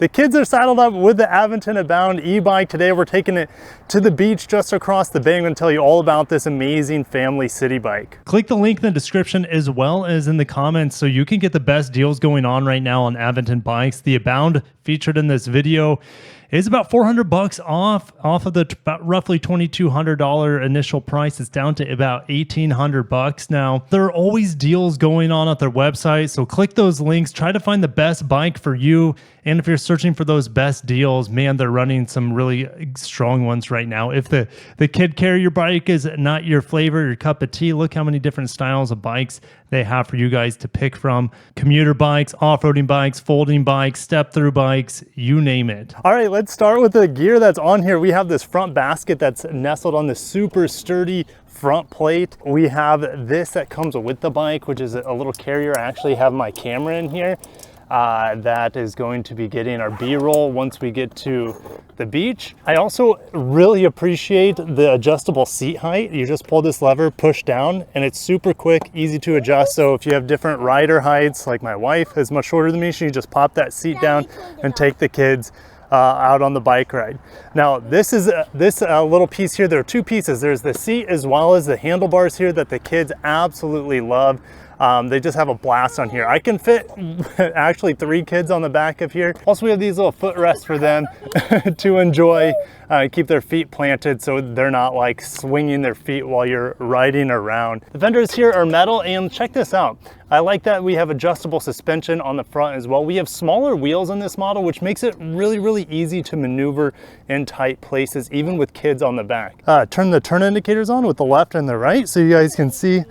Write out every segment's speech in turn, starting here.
The kids are saddled up with the Aventon Abound e-bike. Today we're taking it to the beach just across the bay. I'm going to tell you all about this amazing family city bike. Click the link in the description as well as in the comments so you can get the best deals going on right now on Aventon bikes. The Abound featured in this video is about $400 off of the about roughly $2,200 initial price. It's down to about $1,800 now. There are always deals going on at their website, so click those links. Try to find the best bike for you. And if you're searching for those best deals, man, they're running some really strong ones right now. If the kid carrier bike is not your flavor, your cup of tea, look how many different styles of bikes they have for you guys to pick from. Commuter bikes, off-roading bikes, folding bikes, step-through bikes, you name it. All right, let's start with the gear that's on here. We have this front basket that's nestled on this super sturdy front plate. We have this that comes with the bike, which is a little carrier. I actually have my camera in here. That is going to be getting our B-roll once we get to the beach. I also really appreciate the adjustable seat height. You just pull this lever, push down, and it's super quick, easy to adjust. So if you have different rider heights, like my wife is much shorter than me, she can just pop that seat down and take the kids out on the bike ride. Now this is this little piece here. There are two pieces. There's the seat as well as the handlebars here that the kids absolutely love. They just have a blast on here. I can fit actually 3 kids on the back of here. Also, we have these little footrests for them to enjoy, keep their feet planted so they're not like swinging their feet while you're riding around. The fenders here are metal, and check this out. I like that we have adjustable suspension on the front as well. We have smaller wheels in this model, which makes it really easy to maneuver in tight places, even with kids on the back. Turn the turn indicators on with the left and the right so you guys can see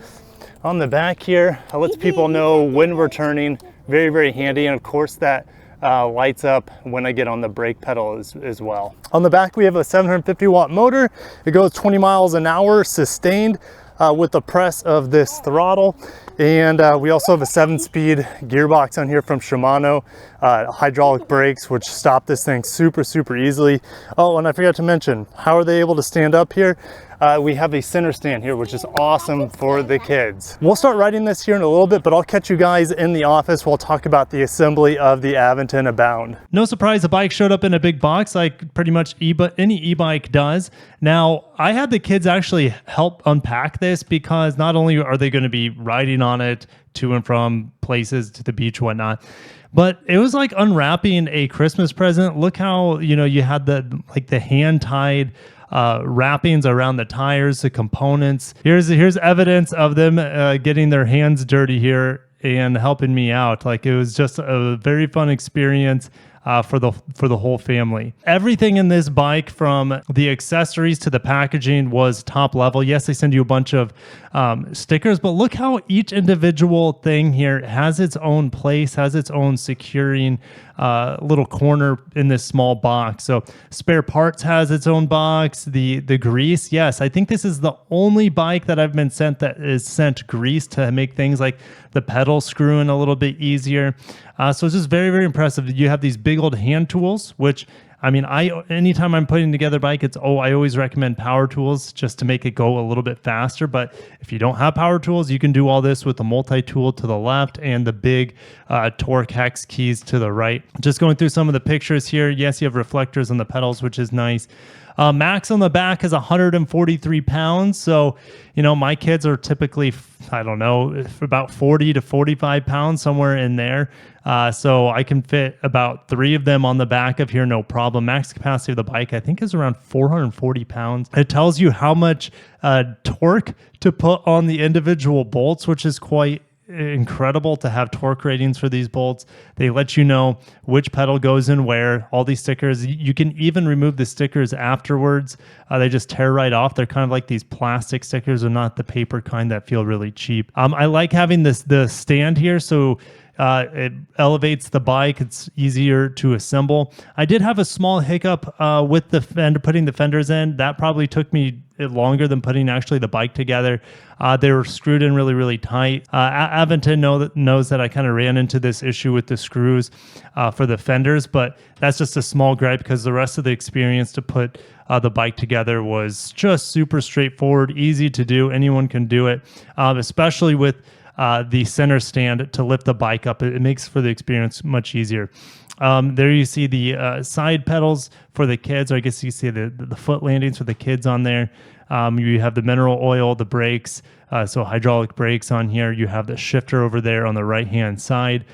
on the back here. It lets people know when we're turning. Very handy. And of course that lights up when I get on the brake pedal as well. On the back we have a 750 watt motor. It goes 20 miles an hour sustained with the press of this throttle. And we also have a 7-speed gearbox on here from Shimano, hydraulic brakes, which stop this thing super easily. Oh, and I forgot to mention, how are they able to stand up here? We have a center stand here, which is awesome for the kids. We'll start riding this here in a little bit, but I'll catch you guys in the office. We'll talk about the assembly of the Aventon Abound. No surprise, the bike showed up in a big box like pretty much any e-bike does. Now, I had the kids actually help unpack this because not only are they going to be riding on it to and from places to the beach, whatnot, but it was like unwrapping a Christmas present. Look how, you had the hand-tied wrappings around the tires, the components. Here's evidence of them getting their hands dirty here and helping me out. Like, it was just a very fun experience for the whole family. Everything in this bike, from the accessories to the packaging, was top level. Yes, they send you a bunch of stickers, but look how each individual thing here has its own place, has its own securing little corner in this small box. So spare parts has its own box. The grease, yes, I think this is the only bike that I've been sent that is sent grease to make things like the pedal screwing a little bit easier. So it's just very impressive. You have these big old hand tools, which, I mean, anytime I'm putting together a bike, I always recommend power tools just to make it go a little bit faster. But if you don't have power tools, you can do all this with the multi-tool to the left and the big torque hex keys to the right. Just going through some of the pictures here. Yes, you have reflectors on the pedals, which is nice. Max on the back is 143 pounds. So, my kids are typically, I don't know, about 40 to 45 pounds, somewhere in there. So I can fit about 3 of them on the back of here, no problem. Max capacity of the bike, I think, is around 440 pounds. It tells you how much torque to put on the individual bolts, which is quite incredible to have torque ratings for these bolts. They let you know which pedal goes in where. All these stickers, you can even remove the stickers afterwards. They just tear right off. They're kind of like these plastic stickers, or not the paper kind that feel really cheap. I like having the stand here, so it elevates the bike. It's easier to assemble. I did have a small hiccup with the fender, putting the fenders in. That probably took me longer than putting actually the bike together. They were screwed in really tight. Aventon knows that I kind of ran into this issue with the screws for the fenders, but that's just a small gripe because the rest of the experience to put the bike together was just super straightforward, easy to do. Anyone can do it, especially with the center stand to lift the bike up. It makes for the experience much easier. There you see the side pedals for the kids, or I guess you see the foot landings for the kids on there. You have the mineral oil, the brakes, so hydraulic brakes on here. You have the shifter over there on the right-hand side,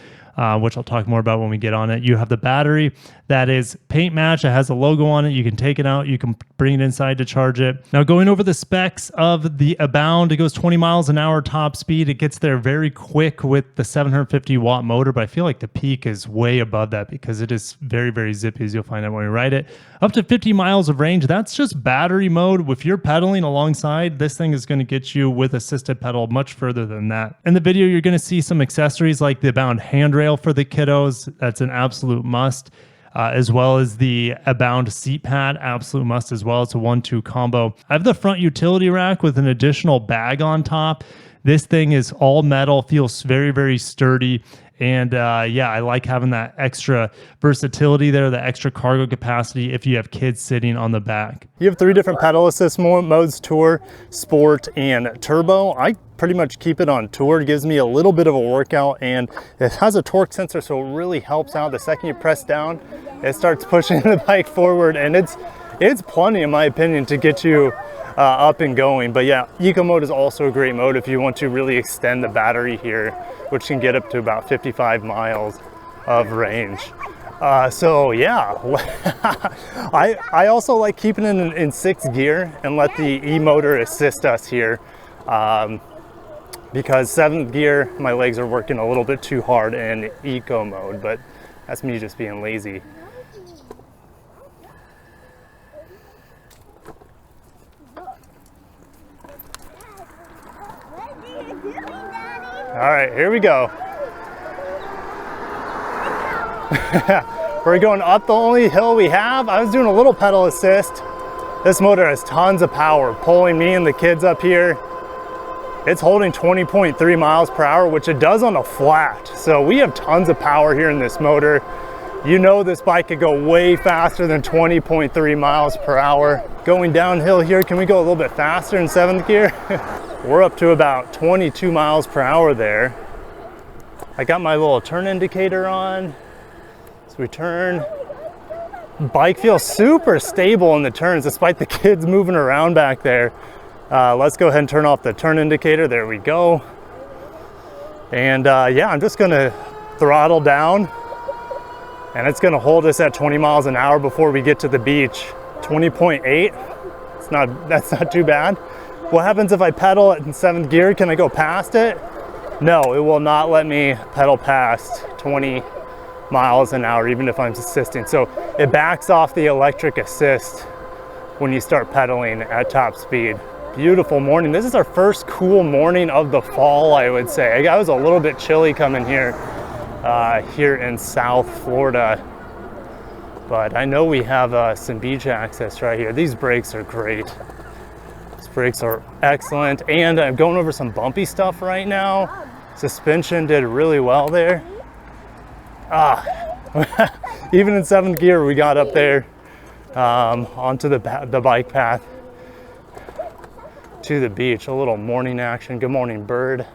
which I'll talk more about when we get on it. You have the battery that is paint match. It has a logo on it. You can take it out. You can bring it inside to charge it. Now, going over the specs of the Abound, it goes 20 miles an hour top speed. It gets there very quick with the 750 watt motor, but I feel like the peak is way above that because it is very, very zippy, as you'll find out when we ride it. Up to 50 miles of range. That's just battery mode. If you're pedaling alongside, this thing is going to get you with assisted pedal much further than that. In the video, you're going to see some accessories like the Abound handrail for the kiddos. That's an absolute must. As well as the Abound seat pad, absolute must as well. It's a 1-2 combo. I have the front utility rack with an additional bag on top. This thing is all metal, feels very, very sturdy. And yeah, I like having that extra versatility there, the extra cargo capacity if you have kids sitting on the back. You have 3 different pedal assist modes: Tour, Sport, and Turbo. I pretty much keep it on Tour. It gives me a little bit of a workout, and it has a torque sensor, so it really helps out. The second you press down, it starts pushing the bike forward, and it's plenty, in my opinion, to get you up and going. But yeah, Eco mode is also a great mode if you want to really extend the battery here, which can get up to about 55 miles of range. So yeah, I also like keeping it in 6th gear and let the e-motor assist us here, because 7th gear, my legs are working a little bit too hard in Eco mode, but that's me just being lazy. All right, here we go. We're going up the only hill we have. I was doing a little pedal assist. This motor has tons of power, pulling me and the kids up here. It's holding 20.3 miles per hour, which it does on a flat. So we have tons of power here in this motor. You know this bike could go way faster than 20.3 miles per hour. Going downhill here, can we go a little bit faster in 7th gear? We're up to about 22 miles per hour there. I got my little turn indicator on. So we turn. Bike feels super stable in the turns despite the kids moving around back there. Let's go ahead and turn off the turn indicator. There we go. And yeah, I'm just gonna throttle down, and it's gonna hold us at 20 miles an hour before we get to the beach. 20.8, that's not too bad. What happens if I pedal it in 7th gear? Can I go past it? No, it will not let me pedal past 20 miles an hour, even if I'm assisting. So it backs off the electric assist when you start pedaling at top speed. Beautiful morning. This is our first cool morning of the fall, I would say. It was a little bit chilly coming here, here in South Florida. But I know we have some beach access right here. These brakes are great. Brakes are excellent, and I'm going over some bumpy stuff right now. Suspension did really well there. Even in 7th gear we got up there onto the bike path to the beach. A little morning action. Good morning, bird.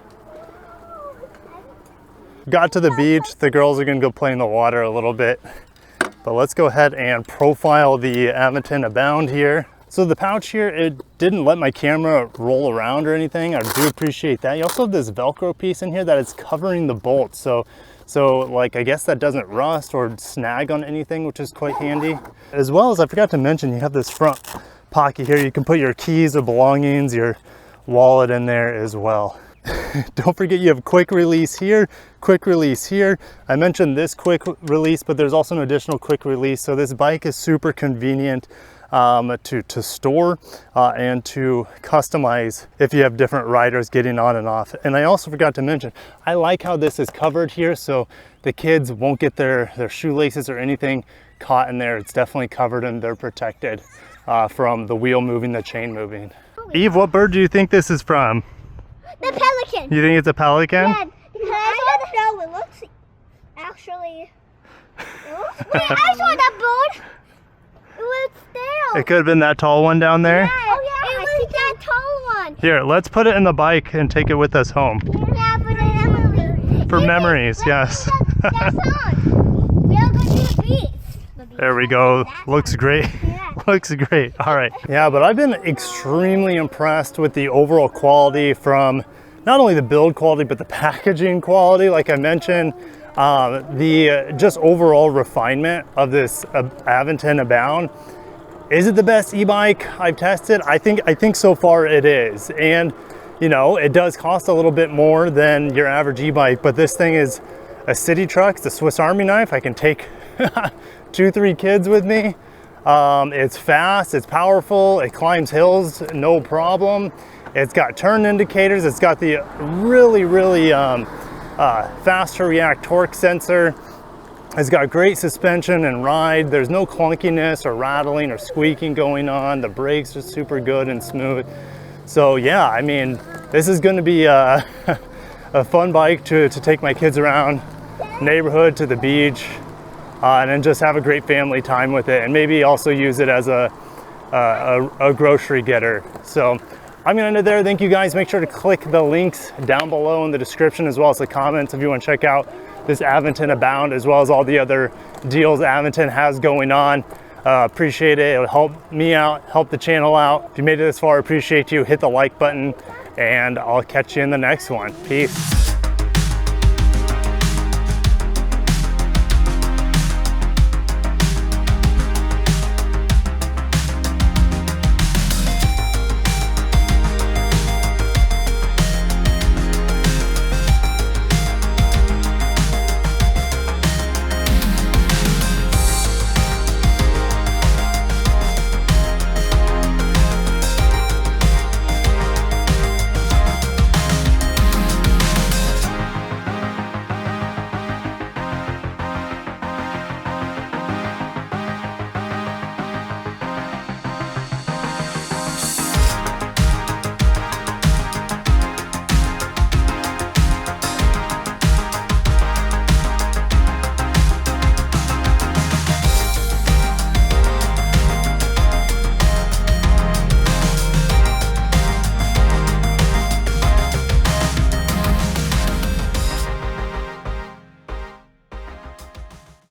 Got to the beach. The girls are gonna go play in the water a little bit, but let's go ahead and profile the Aventon Abound here. So the pouch here, it didn't let my camera roll around or anything. I do appreciate that. You also have this Velcro piece in here that is covering the bolt. So like, I guess that doesn't rust or snag on anything, which is quite handy. As well as, I forgot to mention, you have this front pocket here. You can put your keys or belongings, your wallet in there as well. Don't forget you have quick release here, quick release here. I mentioned this quick release, but there's also an additional quick release. So this bike is super convenient to store and to customize if you have different riders getting on and off. And I also forgot to mention, I like how this is covered here, so the kids won't get their shoelaces or anything caught in there. It's definitely covered and they're protected from the wheel moving, the chain moving. Eve, what bird do you think this is from? The pelican. You think it's a pelican? Yeah, because I don't know. It looks actually. Wait, I saw that bird. It was there. It could have been that tall one down there. Yeah, oh yeah, it was that tall one. Here, let's put it in the bike and take it with us home. Yeah, but For memories, yes. That's on. We are going to the beach. There we go. Looks great. Yeah. Looks great. All right. Yeah, but I've been extremely impressed with the overall quality, from not only the build quality, but the packaging quality. Like I mentioned, the just overall refinement of this Aventon Abound. Is it the best e-bike I've tested? I think so far it is. And you know, it does cost a little bit more than your average e-bike, but this thing is a city truck. It's a Swiss Army knife. I can take 2-3 kids with me. It's fast, it's powerful, it climbs hills, no problem. It's got turn indicators. It's got the really fast to react torque sensor. It's got great suspension and ride. There's no clunkiness or rattling or squeaking going on. The brakes are super good and smooth. So yeah, I mean, this is going to be a fun bike to take my kids around neighborhood, to the beach, and then just have a great family time with it, and maybe also use it as a grocery getter. So I'm gonna end it there. Thank you guys. Make sure to click the links down below in the description, as well as the comments, if you want to check out this Aventon Abound, as well as all the other deals Aventon has going on. Appreciate it. It'll help me out, help the channel out. If you made it this far, appreciate you. Hit the like button, and I'll catch you in the next one. Peace.